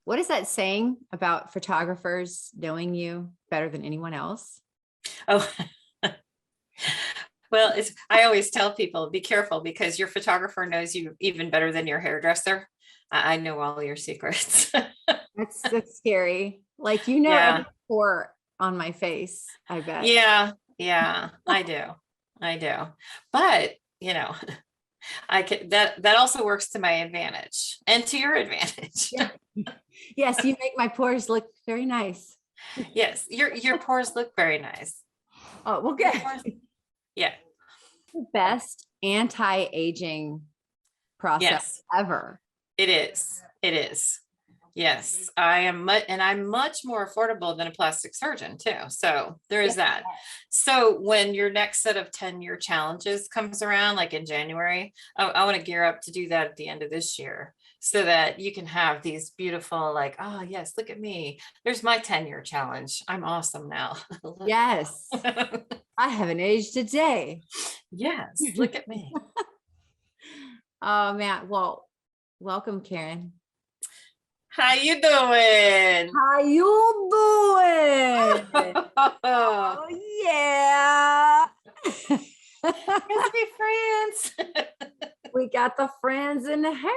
What is that saying about photographers knowing you better than anyone else? Oh, well, I always tell people, be careful because your photographer knows you even better than your hairdresser. I know all your secrets. That's scary. Like, Yeah. every pore on my face, I bet. Yeah. Yeah, I do. I do. But, you know, I can that also works to my advantage and to your advantage. Yeah. Yes, you make my pores look very nice. Yes, your pores look very nice. Oh, well, Your good. pores, yeah. The best anti-aging process Yes, ever. it is. It is. Yes, I am and I'm much more affordable than a plastic surgeon too. So there is Yeah. that. So when your next set of 10-year challenges comes around, like in January, I want to gear up to do that at the end of this year so that you can have these beautiful, like, oh yes, look at me. There's my 10-year challenge. I'm awesome now. Yes. I haven't aged a day. Yes, look at me. Oh man. Well, welcome, Karen. How you doing? How you doing? Oh yeah. Let's be friends. We got the friends in the house.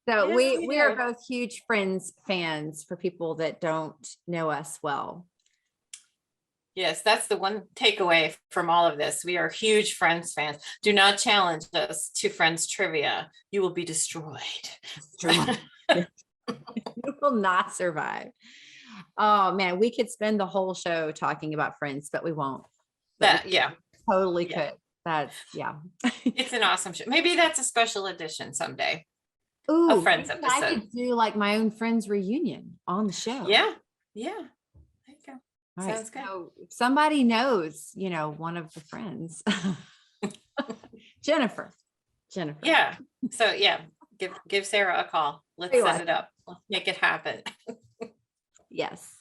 So Yes, we are do. both huge Friends fans for people that don't know us well. Yes, that's the one takeaway from all of this. We are huge Friends fans. Do not challenge us to Friends trivia. You will be destroyed. You will not survive. Oh man, we could spend the whole show talking about Friends, but we won't. But we Yeah. totally Yeah. could. That's yeah. It's an awesome show. Maybe that's a special edition someday. A Ooh, Friends maybe I episode. could do like my own Friends reunion on the show. Yeah. Yeah. There you go. All right. Sounds good. So if somebody knows, one of the friends. Jennifer. Yeah. So yeah, give Sarah a call. Let's set it up. Let's make it happen. Yes.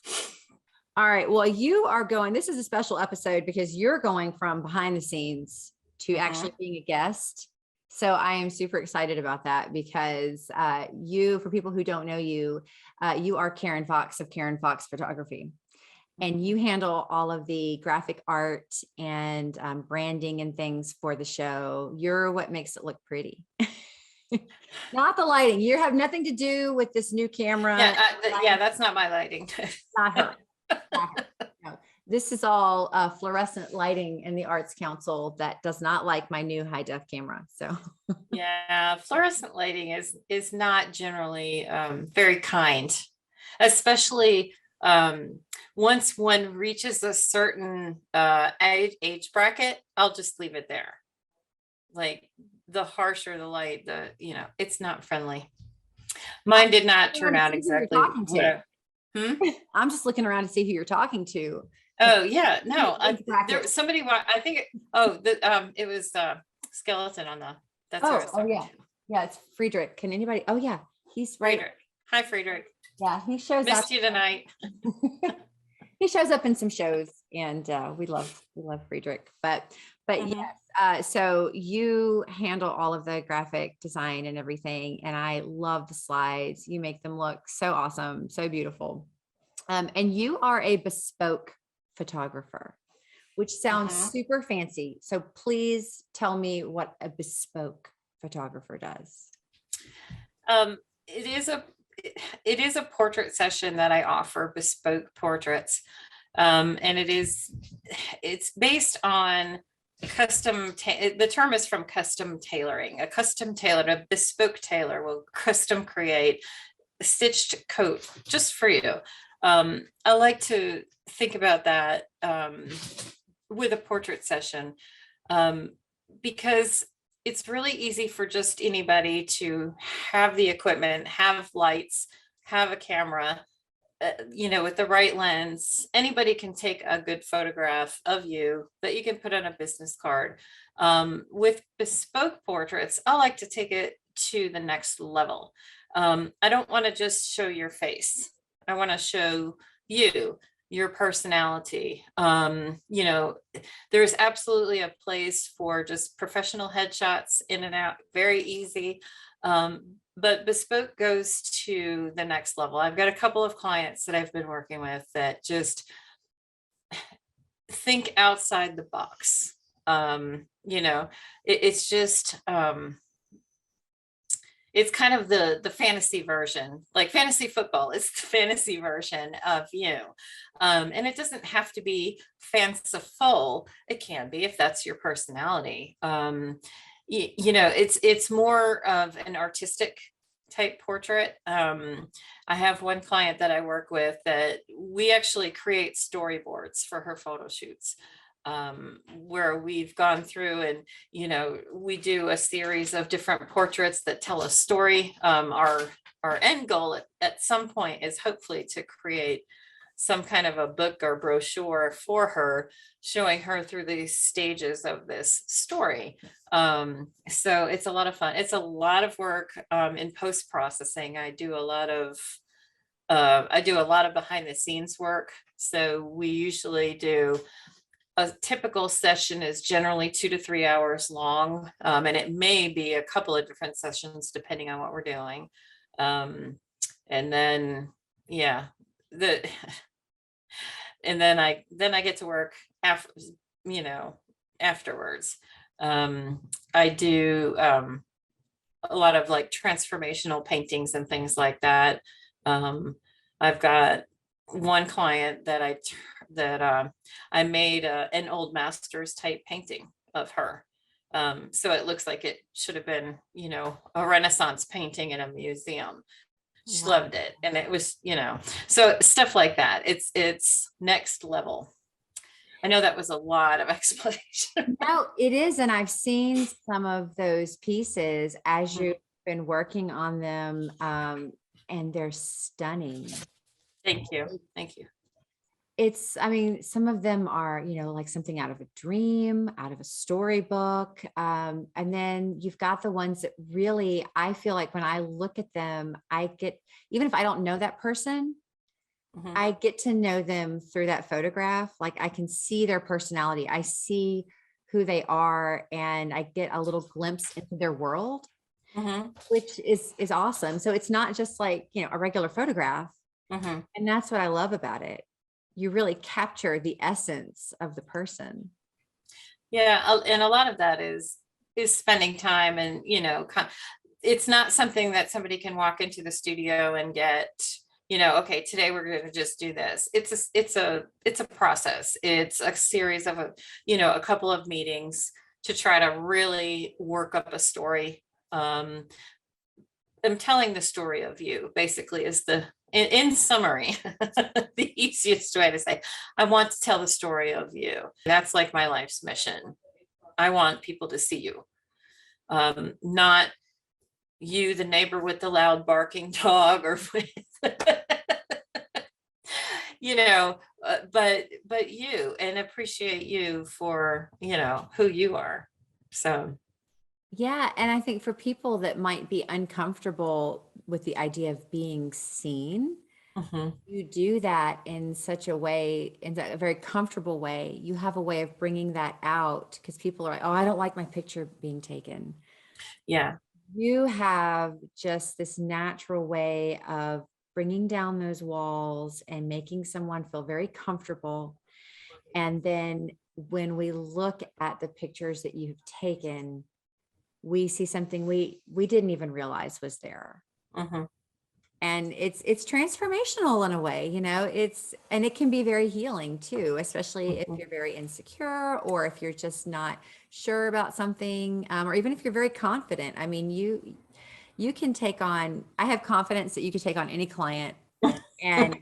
All right. Well, you are going, this is a special episode because you're going from behind the scenes to actually being a guest. So I am super excited about that because for people who don't know you, you are Karen Fox of Karen Fox Photography. And you handle all of the graphic art and branding and things for the show. You're what makes it look pretty. Not the lighting. You have nothing to do with this new camera. Yeah, that's not my lighting. Not her. No. This is all fluorescent lighting in the Arts Council that does not like my new high def camera. So yeah, fluorescent lighting is not generally very kind, especially once one reaches a certain age bracket. I'll just leave it there. Like the harsher the light, it's not friendly. Mine did not turn out exactly. I'm just looking around to see who you're talking to. Oh yeah, no, there was somebody. I think. It was skeleton on the. That's yeah. It's Friedrich. Can anybody? Oh yeah, he's Friedrich. Hi, Friedrich. Yeah, he shows up. Missed you tonight. He shows up in some shows, and we love Friedrich. But yes, so you handle all of the graphic design and everything, and I love the slides. You make them look so awesome, so beautiful. And you are a bespoke photographer, which sounds super fancy. So please tell me what a bespoke photographer does. It is a portrait session that I offer, bespoke portraits, and it's based on custom. The term is from custom tailoring. A bespoke tailor will custom create a stitched coat just for you. I like to think about that with a portrait session because it's really easy for just anybody to have the equipment, have lights, have a camera, with the right lens. Anybody can take a good photograph of you that you can put on a business card. With bespoke portraits, I like to take it to the next level. I don't want to just show your face. I want to show you, your personality. There's absolutely a place for just professional headshots in and out, very easy. but Bespoke goes to the next level. I've got a couple of clients that I've been working with that just think outside the box. You know, it's just it's kind of the fantasy version, like fantasy football is the fantasy version of you. And it doesn't have to be fanciful. It can be if that's your personality. You know, it's more of an artistic type portrait. I have one client that I work with that we actually create storyboards for her photo shoots, where we've gone through and, you know, we do a series of different portraits that tell a story. Our end goal at some point is hopefully to create some kind of a book or brochure for her, showing her through these stages of this story. So it's a lot of fun. It's a lot of work in post-processing. I do a lot of behind the scenes work. So we usually do a typical session is generally 2 to 3 hours long. And it may be a couple of different sessions depending on what we're doing. And then, yeah, and then I get to work after, you know, afterwards. I do a lot of like transformational paintings and things like that. I've got one client that I made an old master's type painting of her. So it looks like it should have been, you know, a Renaissance painting in a museum. She loved it. And it was, you know, so stuff like that. It's next level. I know that was a lot of explanation. No, it is. And I've seen some of those pieces as you've been working on them, and they're stunning. Thank you. Thank you. I mean, some of them are, you know, like something out of a dream, out of a storybook. And then you've got the ones that really, I feel like when I look at them, even if I don't know that person, I get to know them through that photograph. Like I can see their personality. I see who they are, and I get a little glimpse into their world, which is awesome. So it's not just like, you know, a regular photograph. And that's what I love about it. You really capture the essence of the person. Yeah, and a lot of that is spending time, and you know, it's not something that somebody can walk into the studio and get, you know, okay, today we're going to just do this. It's a process. It's a series of a couple of meetings to try to really work up a story. I'm telling the story of you basically is in summary, the easiest way to say, I want to tell the story of you. That's like my life's mission. I want people to see you, not you, the neighbor with the loud barking dog, or you know, but you, and appreciate you for, you know, who you are. So Yeah. And I think for people that might be uncomfortable with the idea of being seen, you do that in such a way, in a very comfortable way. You have a way of bringing that out, because people are like, oh, I don't like my picture being taken. yeah. You have just this natural way of bringing down those walls and making someone feel very comfortable. And then when we look at the pictures that you've taken, we see something we didn't even realize was there. And it's transformational in a way, you know, and it can be very healing too, especially if you're very insecure, or if you're just not sure about something, or even if you're very confident. I mean, you can take on, I have confidence that you could take on any client and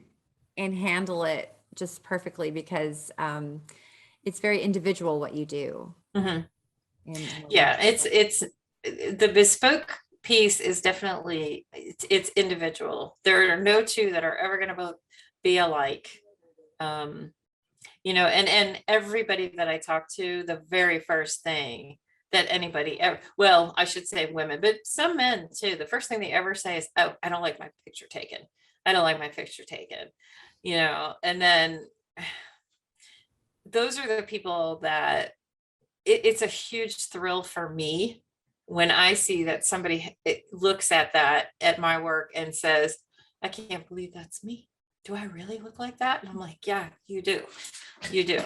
handle it just perfectly, because it's very individual what you do. Yeah, it's the bespoke piece is definitely, it's individual. There are no two that are ever going to be alike. You know, and everybody that I talk to, the very first thing that anybody ever, well, I should say women, but some men too, the first thing they ever say is, oh, I don't like my picture taken. I don't like my picture taken, you know. And then those are the people that it's a huge thrill for me when I see that somebody looks at that, at my work and says, I can't believe that's me. Do I really look like that? And I'm like, yeah, you do. You do.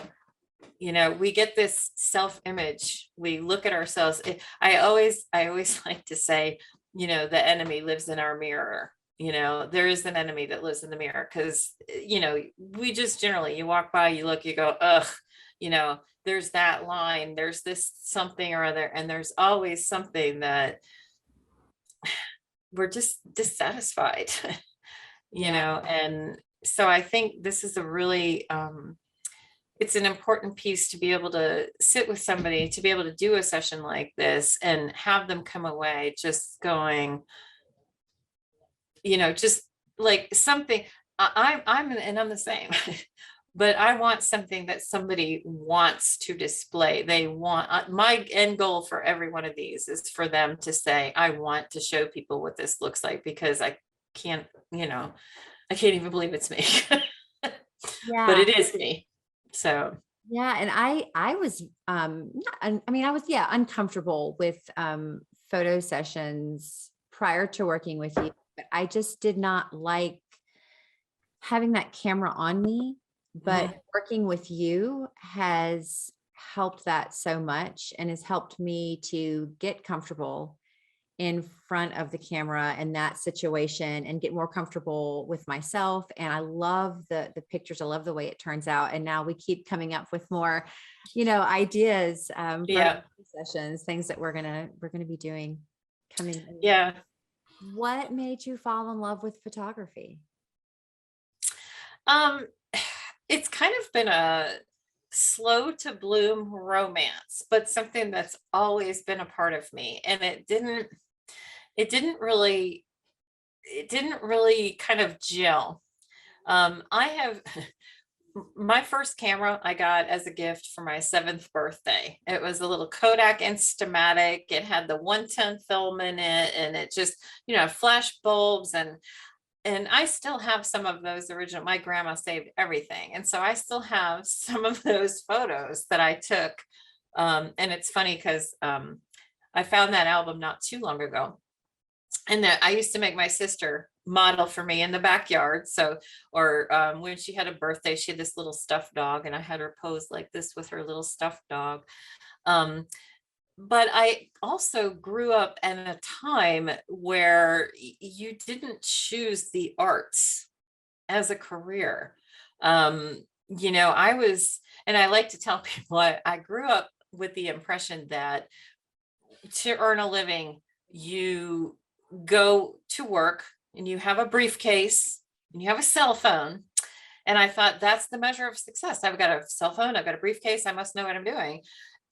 You know, we get this self-image. We look at ourselves. I always like to say, you know, the enemy lives in our mirror. You know, there is an enemy that lives in the mirror, because, you know, we just generally, you walk by, you look, you go, ugh, you know, there's that line, there's this something or other, and there's always something that we're just dissatisfied, you know. And so I think this is a really, it's an important piece to be able to sit with somebody, to be able to do a session like this and have them come away just going, you know, just like something. I'm the same, but I want something that somebody wants to display. They want, my end goal for every one of these is for them to say, I want to show people what this looks like, because I can't, you know, I can't even believe it's me, but it is me. So yeah, and I was I was uncomfortable with photo sessions prior to working with you, but I just did not like having that camera on me. But working with you has helped that so much, and has helped me to get comfortable in front of the camera in that situation and get more comfortable with myself. And I love the pictures. I love the way it turns out. And now we keep coming up with more, you know, ideas for sessions, things that we're gonna be doing coming. Yeah. What made you fall in love with photography? It's kind of been a slow to bloom romance, but something that's always been a part of me. And it didn't really kind of gel. I have my first camera I got as a gift for my 7th birthday. It was a little Kodak Instamatic. It had the 110 film in it, and it just, you know, flash bulbs, and I still have some of those original. My grandma saved everything, and so I still have some of those photos that I took. And it's funny because I found that album not too long ago, and that I used to make my sister model for me in the backyard. So, or when she had a birthday, she had this little stuffed dog, and I had her pose like this with her little stuffed dog. But I also grew up in a time where you didn't choose the arts as a career. You know, and I like to tell people, I grew up with the impression that to earn a living, you go to work and you have a briefcase and you have a cell phone. And I thought that's the measure of success. I've got a cell phone, I've got a briefcase, I must know what I'm doing.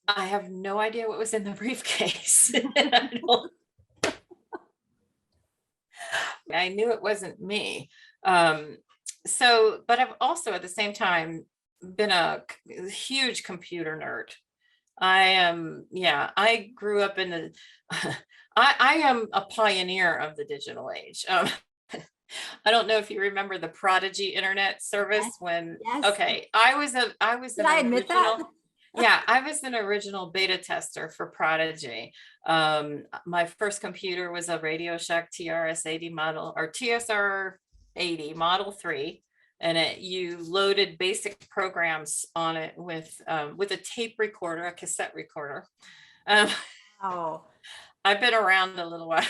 I have no idea what was in the briefcase. I knew it wasn't me. So, but I've also at the same time been a huge computer nerd. I grew up in the, I am a pioneer of the digital age. I don't know if you remember the Prodigy internet service okay, I was Did I admit that? Yeah, I was an original beta tester for Prodigy. My first computer was a Radio Shack TRS 80 model, or TSR 80 Model 3. And you loaded basic programs on it with a tape recorder, a cassette recorder. Oh, I've been around a little while.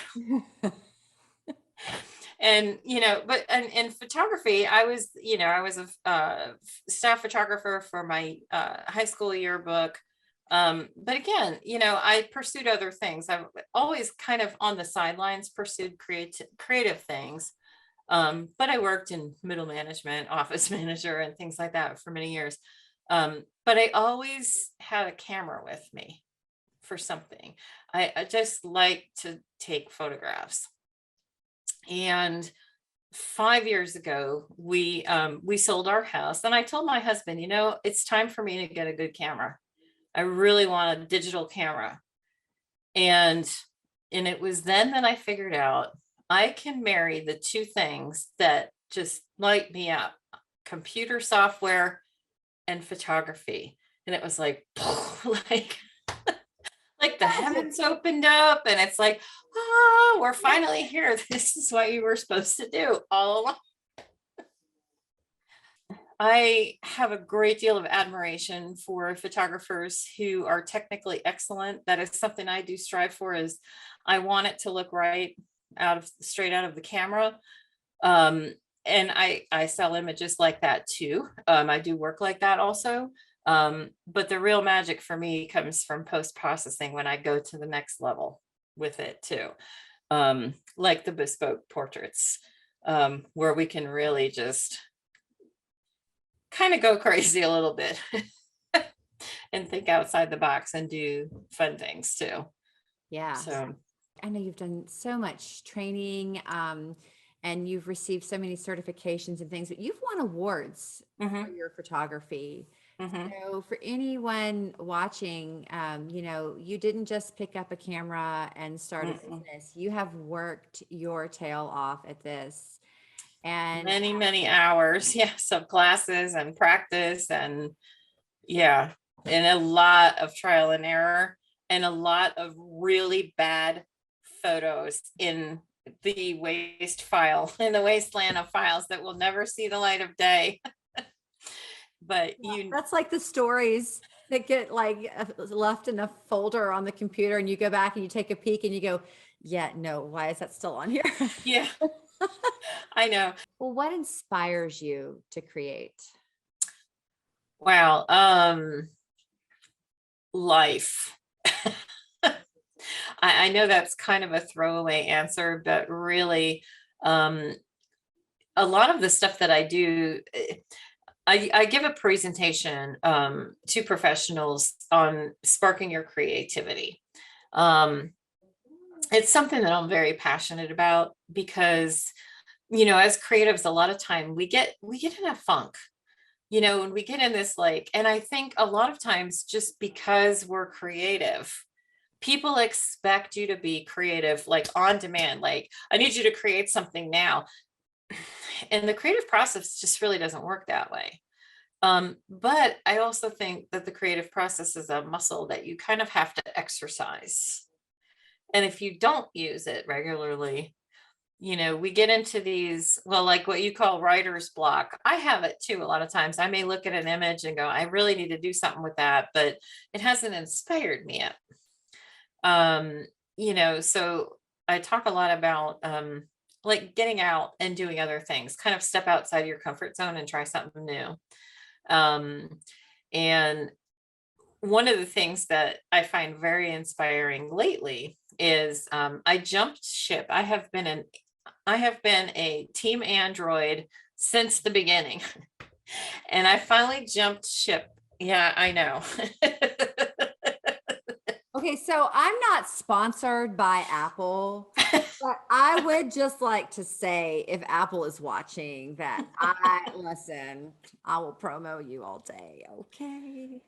And, you know, but in photography, I was a staff photographer for my high school yearbook. But again, you know, I pursued other things. I've always kind of on the sidelines pursued creative things. But I worked in middle management, office manager, and things like that for many years. But I always had a camera with me for something. I just like to take photographs. And 5 years ago, we sold our house, and I told my husband, you know, it's time for me to get a good camera. I really want a digital camera. And it was then that I figured out I can marry the two things that just light me up: computer software and photography. And it was like, like Like the heavens opened up and it's like, oh, we're finally here. This is what you were supposed to do all along. I have a great deal of admiration for photographers who are technically excellent. That is something I do strive for, is I want it to look right straight out of the camera. And I sell images like that too. I do work like that also. But the real magic for me comes from post-processing, when I go to the next level with it too. Like the bespoke portraits, where we can really just kind of go crazy a little bit and think outside the box and do fun things too. Yeah. So I know you've done so much training, and you've received so many certifications and things, but you've won awards for your photography. So for anyone watching, you didn't just pick up a camera and start a business. You have worked your tail off at this. And many hours, yes, of classes and practice, and yeah, and a lot of trial and error, and a lot of really bad photos in the in the wasteland of files that will never see the light of day. But that's like the stories that get like left in a folder on the computer, and you go back and you take a peek and you go, yeah, no, why is that still on here? Yeah. I know. Well, what inspires you to create? Wow. Life. I know that's kind of a throwaway answer, but really, a lot of the stuff that I do, I give a presentation to professionals on sparking your creativity. It's something that I'm very passionate about, because as creatives, a lot of time we get in a funk, when we get in this, and I think a lot of times, just because we're creative, people expect you to be creative, like on demand, like I need you to create something now. And the creative process just really doesn't work that way. But I also think that the creative process is a muscle that you kind of have to exercise. And if you don't use it regularly, we get into these, well, like what you call writer's block. I have it too. A lot of times I may look at an image and go, I really need to do something with that, but it hasn't inspired me yet. So I talk a lot about, like getting out and doing other things, kind of step outside your comfort zone and try something new. And one of the things that I find very inspiring lately is, I jumped ship. I have been a team Android since the beginning. And I finally jumped ship. Yeah, I know. Okay, so I'm not sponsored by Apple, but I would just like to say, if Apple is watching, that listen, I will promo you all day. Okay.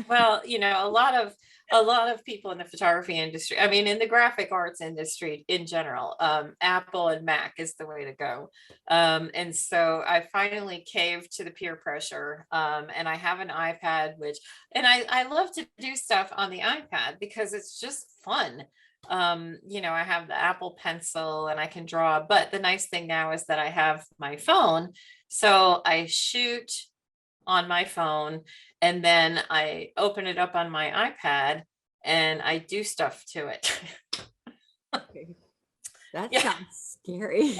Well, a lot of people in the photography industry, I mean, in the graphic arts industry in general, Apple and Mac is the way to go. And so I finally caved to the peer pressure. And I have an iPad, and I love to do stuff on the iPad because it's just fun. I have the Apple Pencil and I can draw, but the nice thing now is that I have my phone. So I shoot on my phone, and then I open it up on my iPad and I do stuff to it. That sounds scary.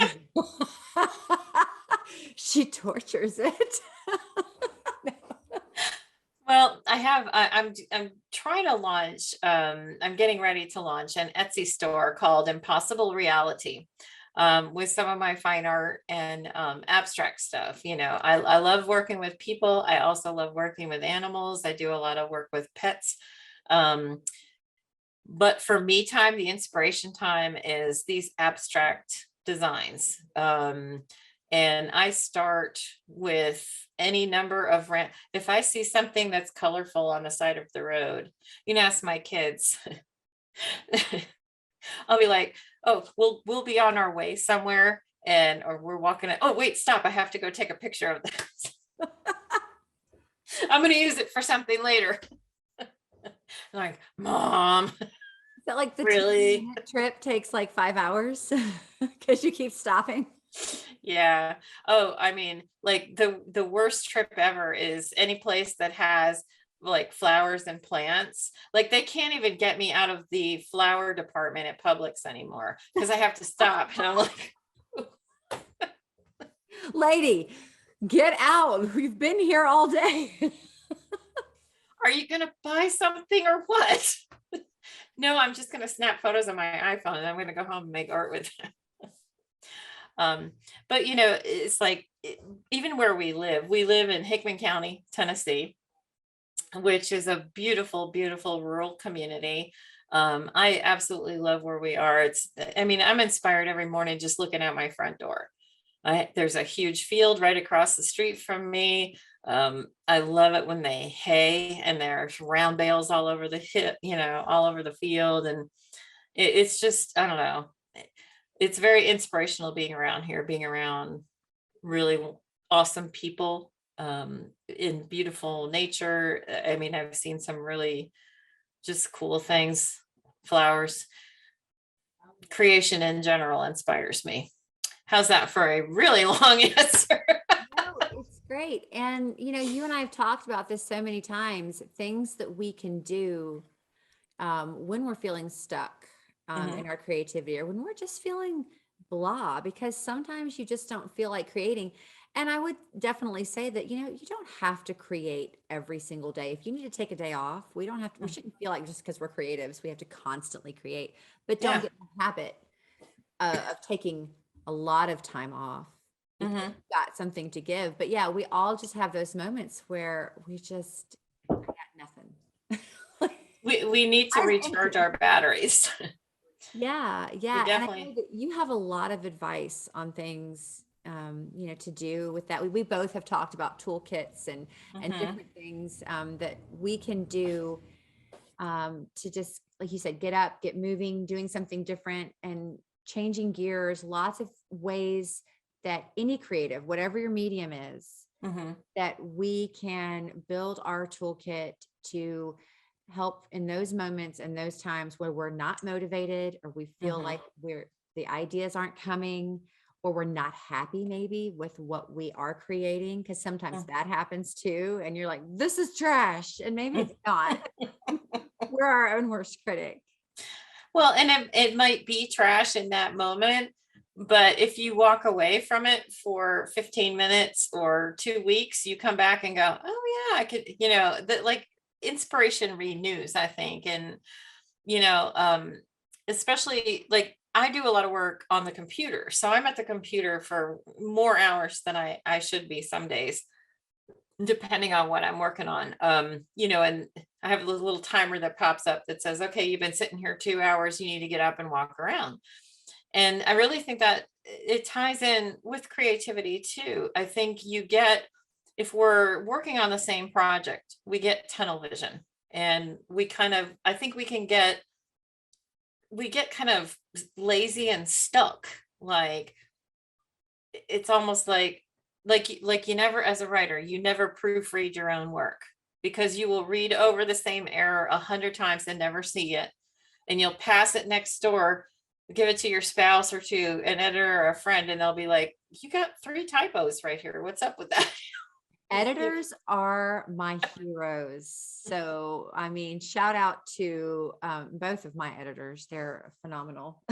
She tortures it. Well, I'm trying to launch, I'm getting ready to launch an Etsy store called Impossible Reality. With some of my fine art and abstract stuff. I love working with people. I also love working with animals. I do a lot of work with pets. But for me time, the inspiration time is these abstract designs. And I start with any number of if I see something that's colorful on the side of the road, ask my kids. I'll be like, oh, we'll be on our way somewhere, or we're walking. Oh, wait, stop. I have to go take a picture of this. I'm going to use it for something later. like, Mom, Is that like the really? 10-minute trip takes like 5 hours because you keep stopping? Yeah. Oh, I mean, like the worst trip ever is any place that has like flowers and plants. Like they can't even get me out of the flower department at Publix anymore because I have to stop. And I'm like, Lady, get out. We've been here all day. are you gonna buy something or what? No, I'm just gonna snap photos on my iPhone and I'm gonna go home and make art with it. But it's like even where we live in Hickman County, Tennessee, which is a beautiful, beautiful rural community. I absolutely love where we are. I mean, I'm inspired every morning just looking out my front door. There's a huge field right across the street from me. I love it when they hay and there's round bales all over the all over the field. And it's just, I don't know. It's very inspirational being around here, being around really awesome people, in beautiful nature. I mean, I've seen some really just cool things, flowers, creation in general inspires me. How's that for a really long answer? No, it's great. And, you and I have talked about this so many times, things that we can do when we're feeling stuck in our creativity, or when we're just feeling blah, because sometimes you just don't feel like creating. And I would definitely say that, you don't have to create every single day. If you need to take a day off, we don't have to, we shouldn't feel like just because we're creatives, we have to constantly create, but don't Yeah. get in the habit of taking a lot of time off because you've got something to give. But yeah, we all just have those moments where we just, I got nothing. We need to recharge our batteries. Yeah. We And I definitely. know that you have a lot of advice on things, to do with that. We both have talked about toolkits and different things that we can do to just, like you said, get up, get moving, doing something different and changing gears. Lots of ways that any creative, whatever your medium is, that we can build our toolkit to help in those moments and those times where we're not motivated, or we feel like the ideas aren't coming, or we're not happy maybe with what we are creating, because sometimes that happens too, and you're like, this is trash, and maybe it's not. We're our own worst critic. Well, and it might be trash in that moment, but if you walk away from it for 15 minutes or 2 weeks, you come back and go, oh yeah, I could, that like inspiration renews, I think. And, especially like I do a lot of work on the computer. So I'm at the computer for more hours than I should be some days, depending on what I'm working on. And I have a little timer that pops up that says, okay, you've been sitting here 2 hours, you need to get up and walk around. And I really think that it ties in with creativity too. I think if we're working on the same project, we get tunnel vision, and I think we get kind of lazy and stuck. Like it's almost like you never, as a writer, you never proofread your own work, because you will read over the same error 100 times and never see it. And you'll pass it next door, give it to your spouse or to an editor or a friend, and they'll be like, you got 3 typos right here. What's up with that? Editors are my heroes. So, I mean, shout out to both of my editors. They're phenomenal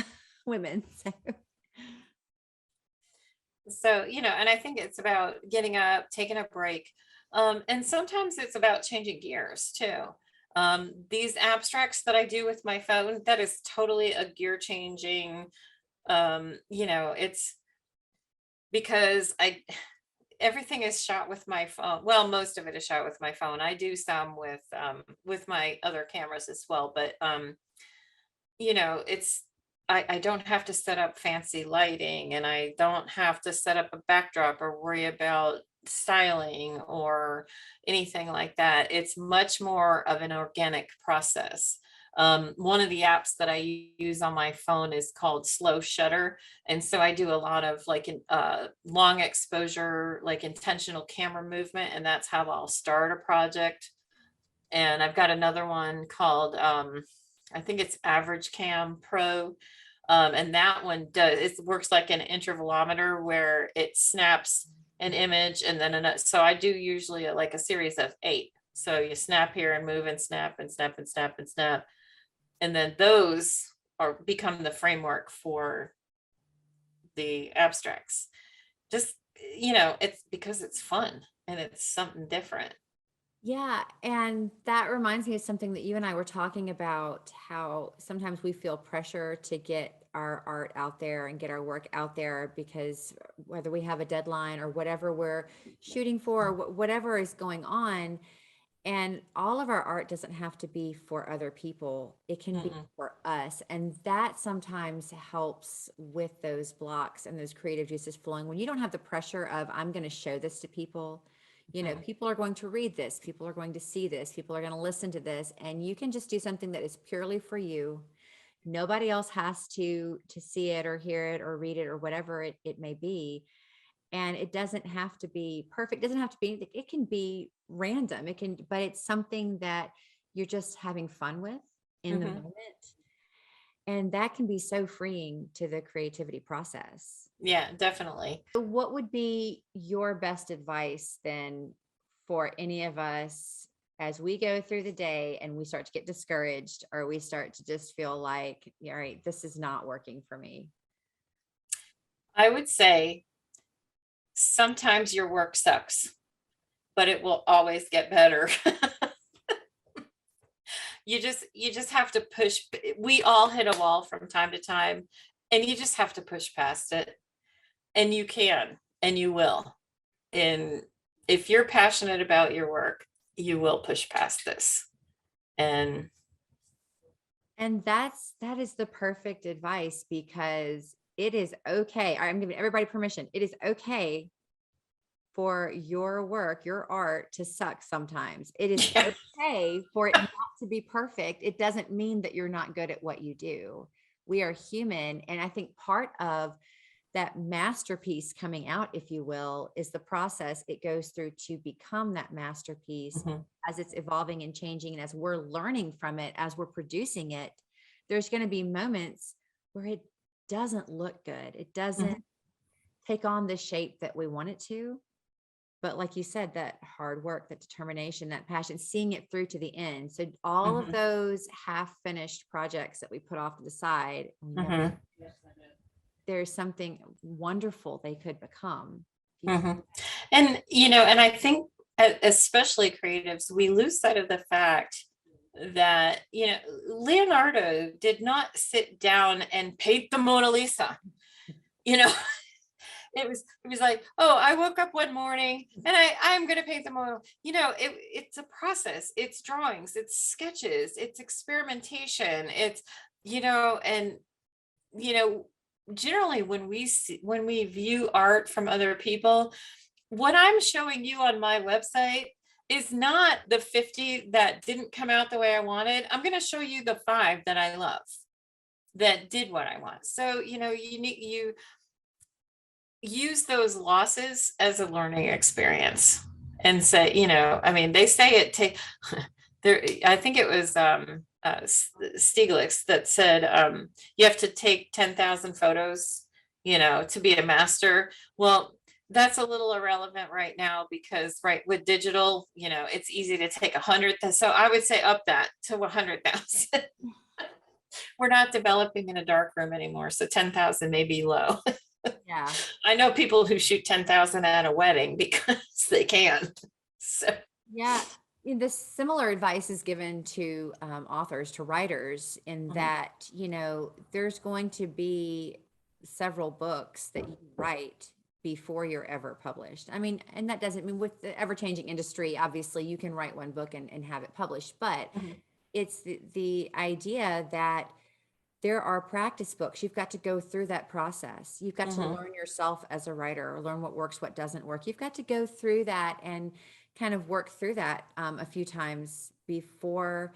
women. So, and I think it's about getting up, taking a break. And sometimes it's about changing gears too. These abstracts that I do with my phone, that is totally a gear changing. It's because everything is shot with my phone. Well, most of it is shot with my phone. I do some with my other cameras as well, but I don't have to set up fancy lighting, and I don't have to set up a backdrop or worry about styling or anything like that. It's much more of an organic process. One of the apps that I use on my phone is called Slow Shutter. And so I do a lot of like long exposure, like intentional camera movement. And that's how I'll start a project. And I've got another one called, I think it's Average Cam Pro. And that one it works like an intervalometer where it snaps an image and then so I do usually like a series of 8. So you snap here and move and snap and snap and snap and snap. And then those become the framework for the abstracts. Just, it's because it's fun and it's something different. Yeah. And that reminds me of something that you and I were talking about, how sometimes we feel pressure to get our art out there and get our work out there, because whether we have a deadline or whatever we're shooting for, or whatever is going on, and all of our art doesn't have to be for other people. It can be for us. And that sometimes helps with those blocks and those creative juices flowing. When you don't have the pressure of, I'm going to show this to people, people are going to read this, people are going to see this, people are going to listen to this, and you can just do something that is purely for you. Nobody else has to see it or hear it or read it or whatever it may be. And it doesn't have to be perfect. It doesn't have to be anything. It can be random. But it's something that you're just having fun with in the moment. And that can be so freeing to the creativity process. Yeah, definitely. So what would be your best advice then for any of us as we go through the day and we start to get discouraged, or we start to just feel like, all right, this is not working for me? I would say sometimes your work sucks, but it will always get better. You just have to push. We all hit a wall from time to time, and you just have to push past it. And you can, and you will. And if you're passionate about your work, you will push past this. And that is the perfect advice, because it is okay. I'm giving everybody permission. It is okay for your work, your art to suck sometimes. It is okay for it not to be perfect. It doesn't mean that you're not good at what you do. We are human. And I think part of that masterpiece coming out, if you will, is the process it goes through to become that masterpiece. As it's evolving and changing, and as we're learning from it, as we're producing it, there's going to be moments where it doesn't look good. It doesn't take on the shape that we want it to. But like you said, that hard work, that determination, that passion, seeing it through to the end. So all of those half finished projects that we put off to the side, there's something wonderful they could become. And, and I think especially creatives, we lose sight of the fact that, Leonardo did not sit down and paint the Mona Lisa. It was like, oh, I woke up one morning and I'm going to paint the Mona. It's a process. It's drawings, it's sketches, it's experimentation. It's, generally when we view art from other people, what I'm showing you on my website is not the 50 that didn't come out the way I wanted. I'm going to show you the 5 that I love, that did what I want. So, you use those losses as a learning experience, and say, they say it take there. I think it was Stieglitz that said you have to take 10,000 photos, to be a master. Well, that's a little irrelevant right now, because with digital, it's easy to take 100. So I would say up that to 100,000. We're not developing in a dark room anymore, so 10,000 may be low. Yeah. I know people who shoot 10,000 at a wedding because they can. So yeah. The similar advice is given to authors, to writers, in that, there's going to be several books that you write before you're ever published. I mean, and that doesn't mean, with the ever-changing industry, obviously you can write one book and have it published, but it's the idea that there are practice books. You've got to go through that process. You've got to learn yourself as a writer, or learn what works, what doesn't work. You've got to go through that and kind of work through that a few times before,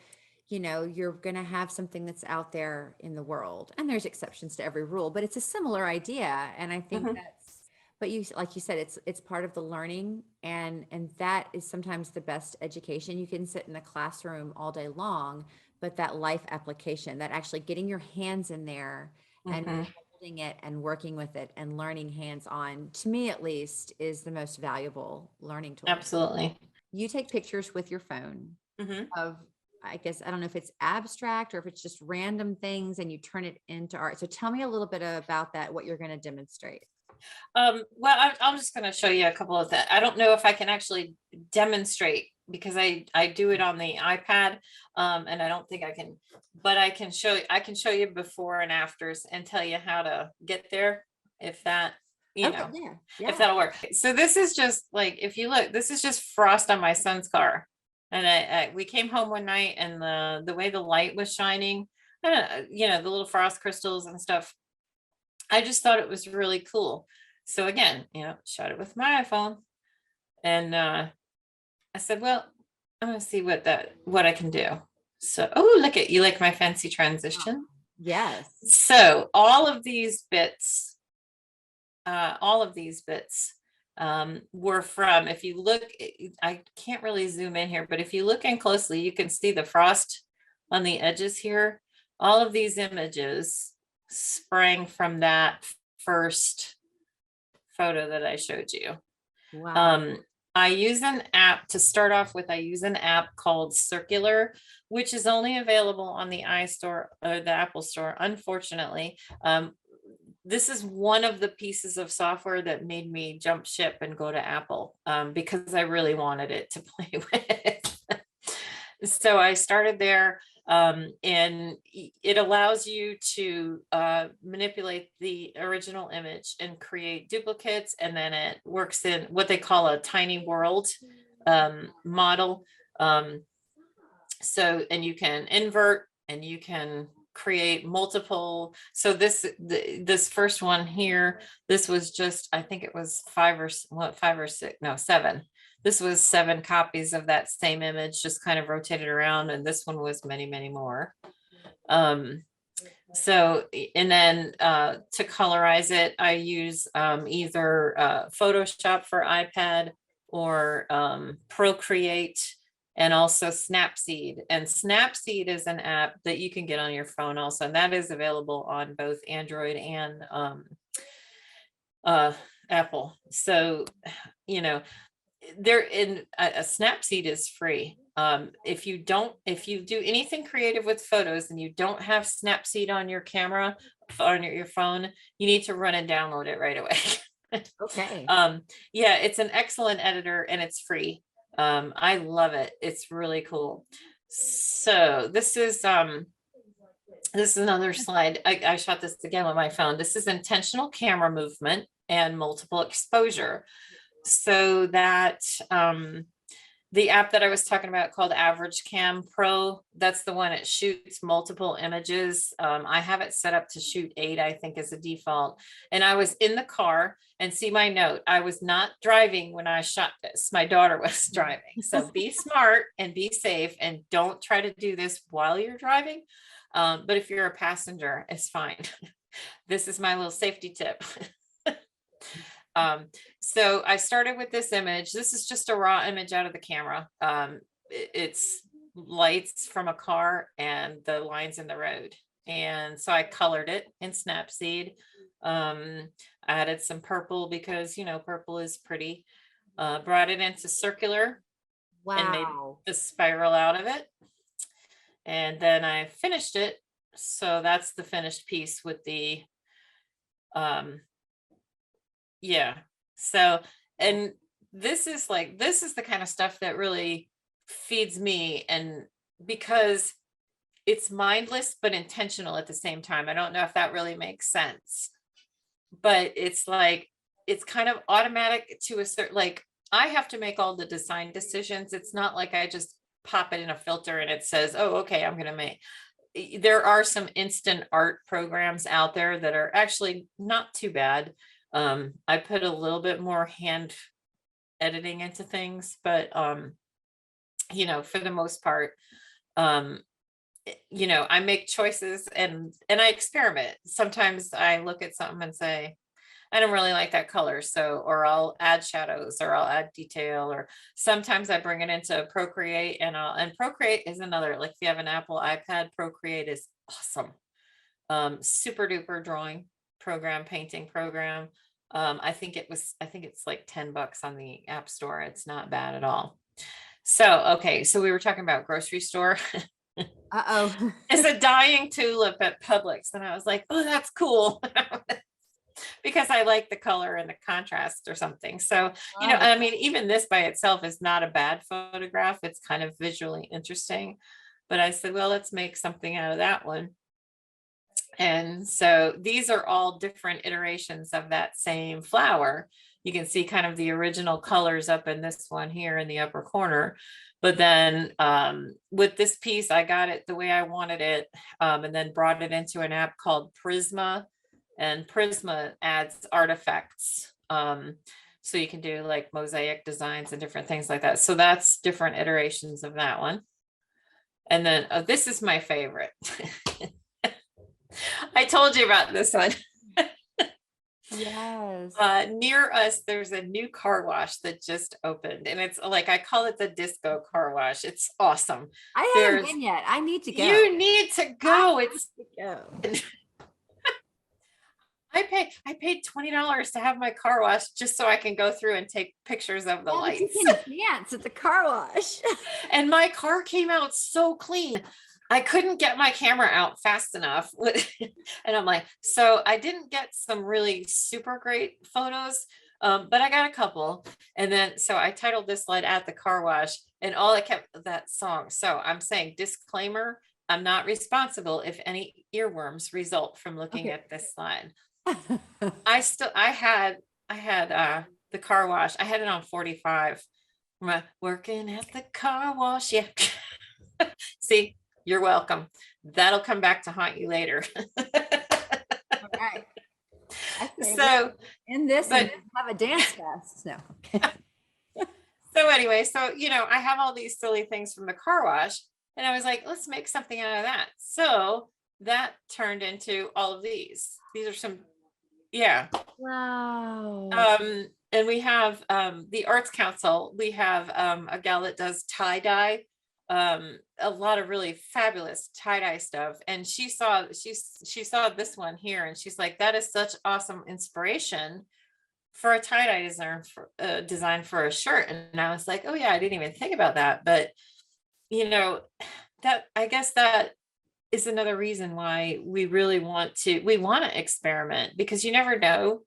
you're going to have something that's out there in the world. And there's exceptions to every rule, but it's a similar idea. And I think that's But like you said, it's part of the learning, and that is sometimes the best education. You can sit in a classroom all day long, but that life application, that actually getting your hands in there and Mhm. holding it and working with it and learning hands on, to me at least, is the most valuable learning tool. Absolutely. You take pictures with your phone Mhm. of, I guess, I don't know if it's abstract or if it's just random things and you turn it into art. So tell me a little bit about that, what you're going to demonstrate. Well, I'm just going to show you a couple of that. I don't know if I can actually demonstrate because I do it on the iPad, and I don't think I can, but I can show you before and afters and tell you how to get there if that, Okay, yeah. if Yeah. that'll work. So this is just like, if you look, this is just frost on my son's car. And we came home one night and the way the light was shining, the little frost crystals and stuff. I just thought it was really cool. So again, shot it with my iPhone, and I said, well, I'm gonna see what I can do. So, oh, look at you, like my fancy Wow. transition. Yes. So all of these bits were from, if you look, I can't really zoom in here, but if you look in closely, you can see the frost on the edges here. All of these images sprang from that first photo that I showed you. Wow. I use an app to start off with. I use an app called Circular, which is only available on the iStore or the Apple Store, unfortunately. This is one of the pieces of software that made me jump ship and go to Apple, because I really wanted it to play with. So I started there, and it allows you to manipulate the original image and create duplicates, and then it works in what they call a tiny world model. And you can invert and you can create multiple. So this first one here, this was just, I think it was five or six, no, seven. This was 7 copies of that same image, just kind of rotated around. And this one was many, many more. So, and then to colorize it, I use either Photoshop for iPad or Procreate, and also Snapseed. And Snapseed is an app that you can get on your phone also. And that is available on both Android and Apple. So, a Snapseed is free. If you do anything creative with photos and you don't have Snapseed on your camera, on your phone, you need to run and download it right away. Okay. Yeah, it's an excellent editor and it's free. I love it. It's really cool. So this is another slide. I shot this again with my phone. This is intentional camera movement and multiple exposure. So that the app that I was talking about called Average Cam Pro, that's the one that shoots multiple images. I have it set up to shoot 8, I think, as a default. And I was in the car, and see my note, I was not driving when I shot this. My daughter was driving. So be smart and be safe, and don't try to do this while you're driving. But if you're a passenger, it's fine. This is my little safety tip. So I started with this image. This is just a raw image out of the camera. It's lights from a car and the lines in the road. And so I colored it in Snapseed. Added some purple because, purple is pretty. Brought it into Circular and made Wow. the spiral out of it. And then I finished it. So that's the finished piece with the yeah. So, and this is the kind of stuff that really feeds me, and because it's mindless but intentional at the same time. I don't know if that really makes sense, but it's like, it's kind of automatic to a certain, like, I have to make all the design decisions. It's not like I just pop it in a filter and it says, oh, okay, I'm going to make. There are some instant art programs out there that are actually not too bad. I put a little bit more hand editing into things, but for the most part, I make choices and I experiment. Sometimes I look at something and say, I don't really like that color. So, or I'll add shadows or I'll add detail, or sometimes I bring it into Procreate and Procreate is another, like if you have an Apple iPad, Procreate is awesome. Super duper drawing program, painting program. I think it's like $10 on the App Store. It's not bad at all. So, okay. So we were talking about grocery store. Uh-oh. It's a dying tulip at Publix. And I was like, oh, that's cool. Because I like the color and the contrast or something. So, I mean, even this by itself is not a bad photograph. It's kind of visually interesting. But I said, well, let's make something out of that one. And so these are all different iterations of that same flower. You can see kind of the original colors up in this one here in the upper corner. But then with this piece, I got it the way I wanted it, and then brought it into an app called Prisma. And Prisma adds artifacts. So you can do like mosaic designs and different things like that. So that's different iterations of that one. And then this is my favorite. I told you about this one. Yes. Near us, there's a new car wash that just opened, and it's like, I call it the disco car wash. It's awesome. I haven't been yet. I need to go. You need to go. I paid $20 to have my car wash just so I can go through and take pictures of the lights. You can dance at the car wash. And my car came out so clean. I couldn't get my camera out fast enough. And I'm like, so I didn't get some really super great photos, but I got a couple. And then, so I titled this slide At the Car Wash, and all I kept that song. So I'm saying, disclaimer, I'm not responsible if any earworms result from looking at this slide. I had the car wash. I had it on 45. I'm working at the car wash. Yeah. See, you're welcome. That'll come back to haunt you later. All right. So in this, have a dance fest. No. So anyway, so I have all these silly things from the car wash, and I was like, let's make something out of that. So that turned into all of these. These are some, yeah. Wow. And we have the Arts Council. We have a gal that does tie-dye. A lot of really fabulous tie-dye stuff, and she saw this one here, and she's like, that is such awesome inspiration for a tie-dye design for a shirt. And I was like, oh yeah, I didn't even think about that. But that, I guess that is another reason why we really want to experiment, because you never know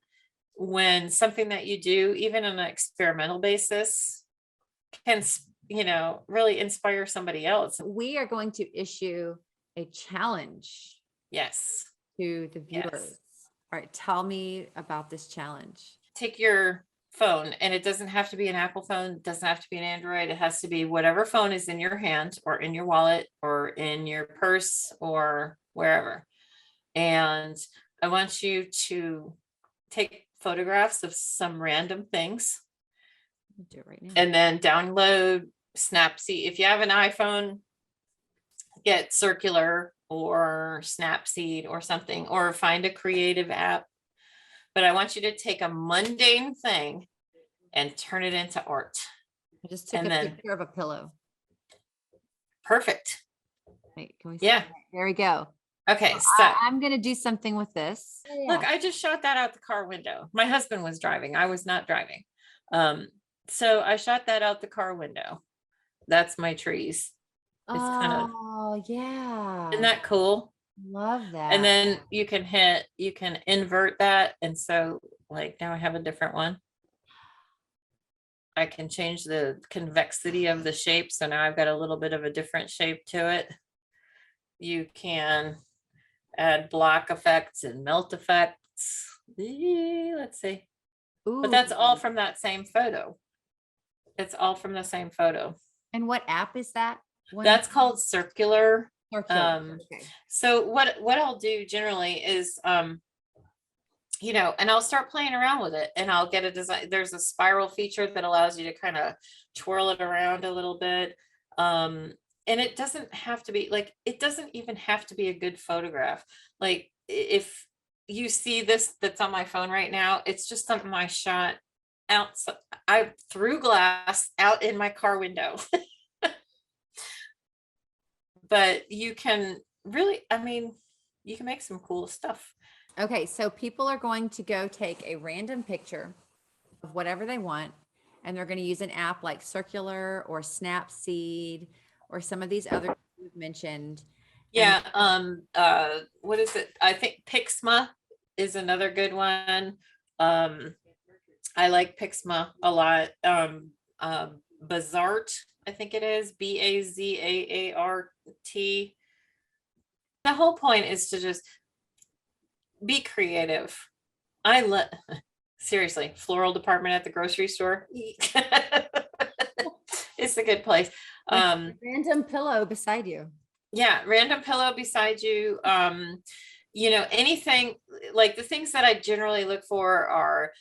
when something that you do, even on an experimental basis, can really inspire somebody else. We are going to issue a challenge. Yes. To the viewers. Yes. All right. Tell me about this challenge. Take your phone, and it doesn't have to be an Apple phone. It doesn't have to be an Android. It has to be whatever phone is in your hand or in your wallet or in your purse or wherever. And I want you to take photographs of some random things. Do it right now. And then download Snapseed. If you have an iPhone, get Circular or Snapseed or something, or find a creative app. But I want you to take a mundane thing and turn it into art. I just took a picture of a pillow. Perfect. Wait, can we see that? There we go. Okay, so I'm going to do something with this. Look, I just shot that out the car window. My husband was driving. I was not driving. So I shot that out the car window. That's my trees. It's yeah. Isn't that cool? Love that. And then you can invert that. And so like now I have a different one. I can change the convexity of the shape. So now I've got a little bit of a different shape to it. You can add block effects and melt effects. Let's see. Ooh. But that's all from that same photo. It's all from the same photo. And what app is that? That's called Circular. Okay. So what I'll do generally is, and I'll start playing around with it, and I'll get a design. There's a spiral feature that allows you to kind of twirl it around a little bit. And it doesn't have to be it doesn't even have to be a good photograph. Like if you see this that's on my phone right now, it's just something I shot out. I threw glass out in my car window. But you can really, I mean, you can make some cool stuff. Okay, so people are going to go take a random picture of whatever they want, and they're going to use an app like Circular or Snapseed or some of these other you've mentioned. And Yeah. What is it? I think Pixma is another good one. I like Pixma a lot. Bazart, I think it is Bazaart. The whole point is to just be creative. Seriously, floral department at the grocery store. It's a good place. Random pillow beside you. Yeah, random pillow beside you. Anything like the things that I generally look for are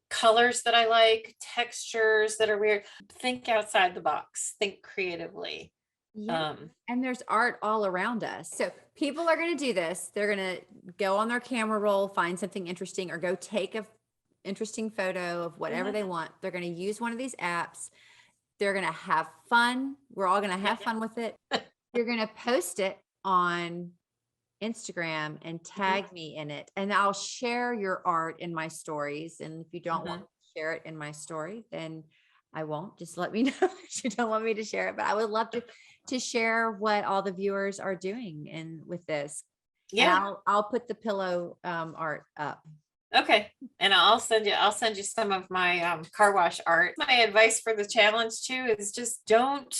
colors that I like, textures that are weird. Think outside the box, think creatively. Yeah. And there's art all around us. So people are going to do this. They're going to go on their camera roll, find something interesting, or go take a interesting photo of whatever they want. They're going to use one of these apps. They're going to have fun. We're all going to have fun with it. You're going to post it on Instagram and tag me in it. And I'll share your art in my stories. And if you don't want to share it in my story, then I won't. Just let me know if you don't want me to share it. But I would love to share what all the viewers are doing and with this. Yeah. And I'll put the pillow art up. Okay. And I'll send you some of my car wash art. My advice for the challenge too is just don't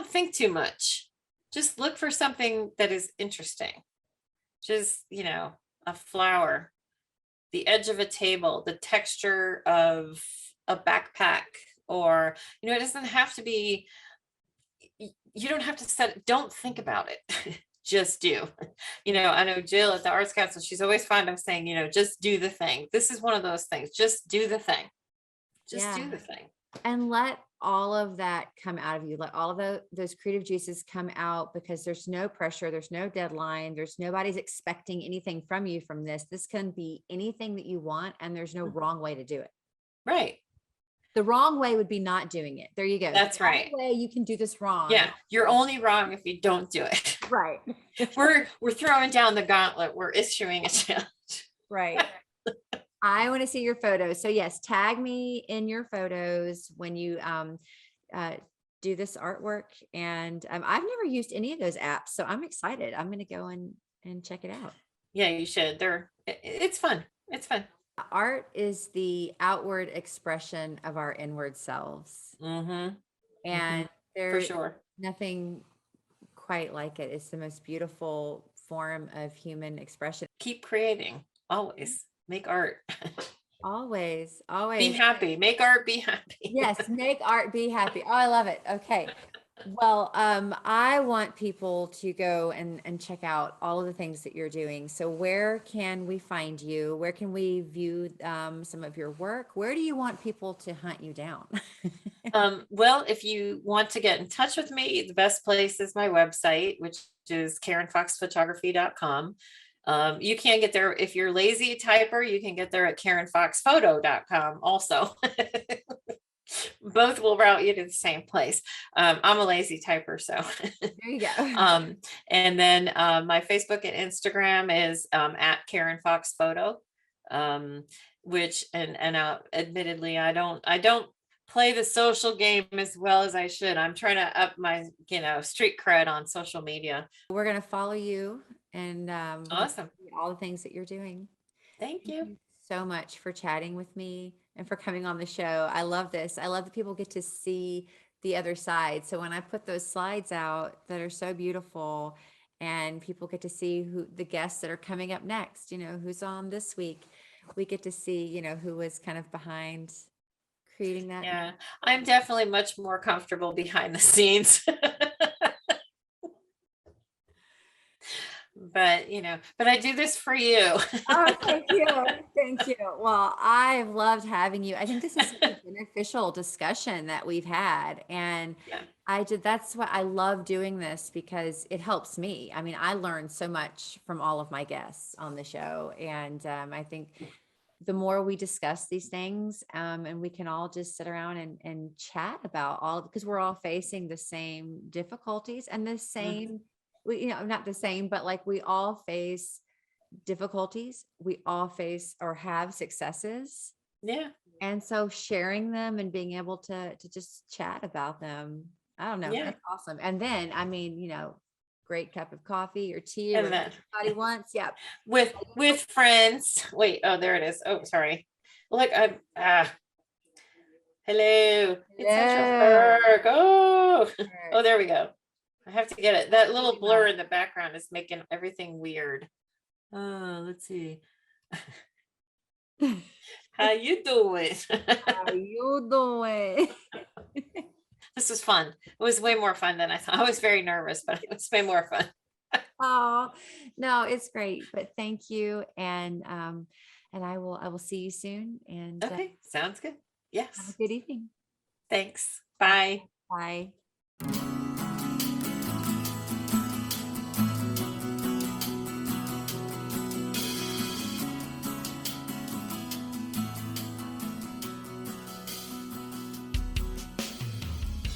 think too much. Just look for something that is interesting. Just, a flower, the edge of a table, the texture of a backpack, or, it doesn't have to be, you don't have to don't think about it. Just do. I know Jill at the Arts Council, she's always fond of saying, just do the thing. This is one of those things. Just do the thing. Just do the thing. And let all of that come out of you. Let all of those creative juices come out, because there's no pressure. There's no deadline. Nobody's expecting anything from you from this. This can be anything that you want, and there's no wrong way to do it. Right. The wrong way would be not doing it. There you go. That's right. Way you can do this wrong. Yeah. You're only wrong if you don't do it. Right. We're throwing down the gauntlet. We're issuing a challenge. Right. I want to see your photos. So yes, tag me in your photos when you do this artwork. And I've never used any of those apps, so I'm excited. I'm going to go and check it out. Yeah, you should. It's fun. It's fun. Art is the outward expression of our inward selves. And there's for sure nothing quite like it. It's the most beautiful form of human expression. Keep creating. Always make art. Always be happy. Make art, be happy. Yes, make art, be happy. Oh, I love it. Okay. Well, I want people to go and check out all of the things that you're doing. So where can we find you? Where can we view some of your work? Where do you want people to hunt you down? Well, if you want to get in touch with me, the best place is my website, which is KarenFoxPhotography.com. You can get there if you're lazy typer. You can get there at KarenFoxPhoto.com also. Both will route you to the same place. I'm a lazy typer, so there you go. And then my Facebook and Instagram is at Karen Fox Photo, which and admittedly I don't play the social game as well as I should. I'm trying to up my street cred on social media. We're gonna follow you and awesome all the things that you're doing. Thank you so much for chatting with me and for coming on the show. I love this. I love that people get to see the other side. So when I put those slides out that are so beautiful, and people get to see who the guests that are coming up next, who's on this week, we get to see, who was kind of behind creating that. Yeah, I'm definitely much more comfortable behind the scenes. But I do this for you. Oh, thank you. Thank you. Well, I've loved having you. I think this is such a beneficial discussion that we've had. And Yeah. that's why I love doing this, because it helps me. I mean, I learned so much from all of my guests on the show. And I think the more we discuss these things, and we can all just sit around and chat about all, because we're all facing the same difficulties and the same, not the same, but like we all face difficulties. We all face or have successes. Yeah. And so sharing them and being able to just chat about them, I don't know, Yeah. that's awesome. And then, I mean, great cup of coffee or tea or And whatever then everybody wants. Yeah. with friends. Wait, oh, there it is. Oh, sorry. Look, hello. It's such a Yeah. perk. Oh, oh, there we go. I have to get it. That little Really blur nice. in the background is making everything weird. Let's see. How you doing? How you doing? This was fun. It was way more fun than I thought. I was very nervous, but it was way more fun. Oh, no, it's great. But thank you. And I will see you soon, and Okay, sounds good. have a Yes. good evening. Thanks. Bye. Bye.